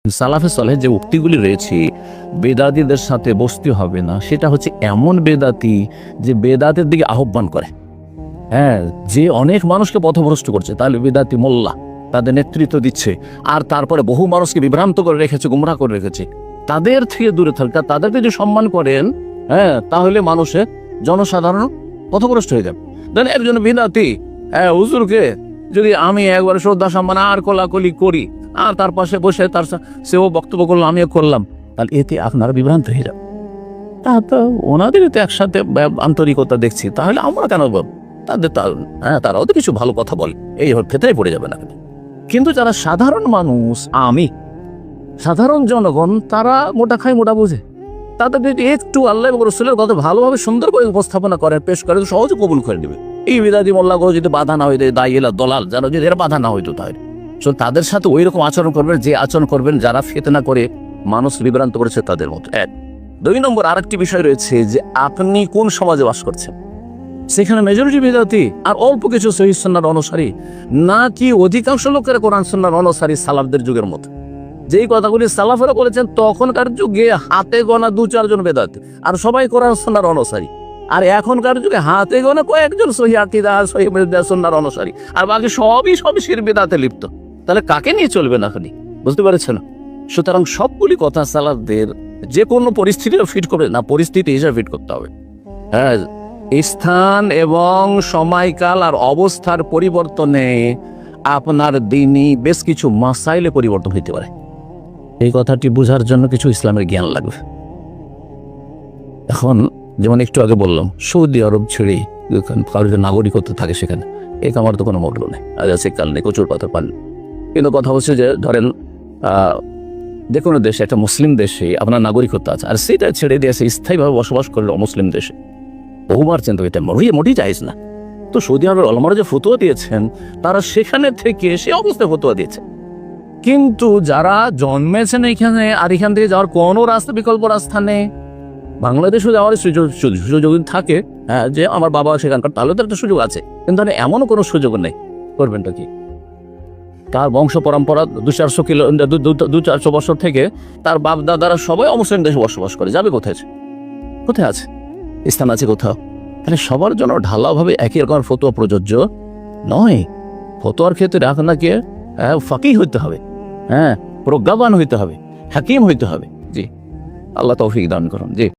সালাফে সালেহ যে উক্তিগুলি রয়েছে বেদাতীদের সাথে বসতে হবে না, সেটা হচ্ছে এমন বেদাতি যে বেদাতের দিকে আহ্বান করে, হ্যাঁ, যে অনেক মানুষকে পথভ্রষ্ট করছে, তাহলে বেদাতি মোল্লা তাদের নেতৃত্ব দিচ্ছে, আর তারপরে বহু মানুষকে বিভ্রান্ত করে রেখেছে, গুমরাহ করে রেখেছে। তাদের থেকে দূরে থাকা, তাদেরকে যদি সম্মান করেন, হ্যাঁ, তাহলে মানুষের জনসাধারণ পথভ্রষ্ট হয়ে যাবে। দেন একজন বেদাতি, হ্যাঁ, হুজুরকে যদি আমি একবার শ্রদ্ধা সম্মান আর কোলাকুলি করি, আর তার পাশে বসে তার সেও বক্তব্য করলো, আমিও করলাম, তাহলে এতে আপনারা বিভ্রান্ত হয়ে যাবে। তা তো ওনাদের তো একসাথে আন্তরিকতা দেখছি, তাহলে আমরা কেন তাদের, হ্যাঁ, তারাও তো কিছু ভালো কথা বলে, এই ক্ষেত্রে পড়ে যাবে না। কিন্তু যারা সাধারণ মানুষ, আমি সাধারণ জনগণ, তারা মোটা খায় মোটা বোঝে, তাদের যদি একটু আল্লাহ এবং রাসূলের কথা ভালোভাবে সুন্দর করে উপস্থাপনা করে, পেশ করে, সহজে কবুল করে নেবে। এই বিদাতি মোল্লাগুলো যদি বাধা না হইতে, দাইয়েলা দলাল যারা যদি এরা বাধা না হইতো, তাহলে তাদের সাথে ওই রকম আচরণ করবেন, যে আচরণ করবেন যারা ফিতনা করে মানুষ বিভ্রান্ত করেছে তাদের মতো। এক। দুই নম্বর আরেকটি বিষয় রয়েছে যে আপনি কোন সমাজে বাস করছেন, সেখানে মেজরিটি বিদাতি আর অল্প কিছু সহিহ সুন্নাহর অনুসারী, নাকি অধিকাংশ লোকের কোরআন সুন্নাহর অনুসারী সালাফদের যুগের মতো। যেই কথাগুলি সালাফেরা বলেছেন তখনকার যুগে হাতে গোনা 2-4 জন বেদাতি, আর সবাই কোরআন সুন্নাহর অনুসারী। আর এখনকার যুগে হাতে গোনা কয়েকজন সহিহ আকীদা, সহিহ সুন্নাহর অনুসারী, আর বাকি সবই শিরক বিদআতে লিপ্ত। তাহলে কাকে নিয়ে চলবেন আপনি? বুঝতে পারছেন? সুতরাং সবগুলি কথা সালাফদের যে কোনো পরিস্থিতি ফিট করবে না, পরিস্থিতি হিসাবে ফিট করতে হবে। হ্যাঁ, স্থান এবং সময়কাল আর অবস্থার পরিবর্তনে আপনার দিনই বেশ কিছু মাসাইলে পরিবর্তন হইতে পারে। এই কথাটি বোঝার জন্য কিছু ইসলামের জ্ঞান লাগবে। এখন যেমন একটু আগে বললাম, সৌদি আরব ছেড়ে কারোর নাগরিকত্ব থাকে সেখানে, এই আমার তো কোনো মূল্য নেই, আজ আছে কাল নেই, প্রচুর কথা পান। কিন্তু কথা হচ্ছে যে ধরেন যে কোনো দেশে, একটা মুসলিম দেশে আপনার নাগরিকত্ব আছে, আর সেটা ছেড়ে দিয়ে স্থায়ীভাবে বসবাস করলো অমুসলিম দেশে, বহুবার চিন্তা, এটা মোটেই জায়েজ না। তো সৌদি আরবের ওলামারা যে ফতোয়া দিয়েছেন, তারা সেখানে থেকে সে অবস্থায় ফতোয়া দিয়েছে। কিন্তু যারা জন্মেছেন এখানে, আর এখান থেকে যাওয়ার কোনো রাস্তা, বিকল্প রাস্তা নেই, বাংলাদেশে যাওয়ার সুযোগ থাকে, হ্যাঁ, যে আমার বাবা সেখানকার, তাহলে তো একটা সুযোগ আছে। কিন্তু এমনও কোনো সুযোগ নেই, করবেনটা কি? তার বংশ পরম্পরা 200-400 বছর থেকে তার বাপ দাদারা সবাই অমুসলিম দেশে বসবাস করে, যাবে কোথায়? কোথায় আছে স্থান? আছে কোথাও? তাহলে সবার জন্য ঢালাওভাবে একই রকম ফতোয়া প্রযোজ্য নয়। ফতোয়ার ক্ষেত্রে আপনাকে ফাকিহ হইতে হবে, হ্যাঁ, প্রজ্ঞাবান হইতে হবে, হাকিম হইতে হবে। জি, আল্লাহ তৌফিক দান করুন। জি।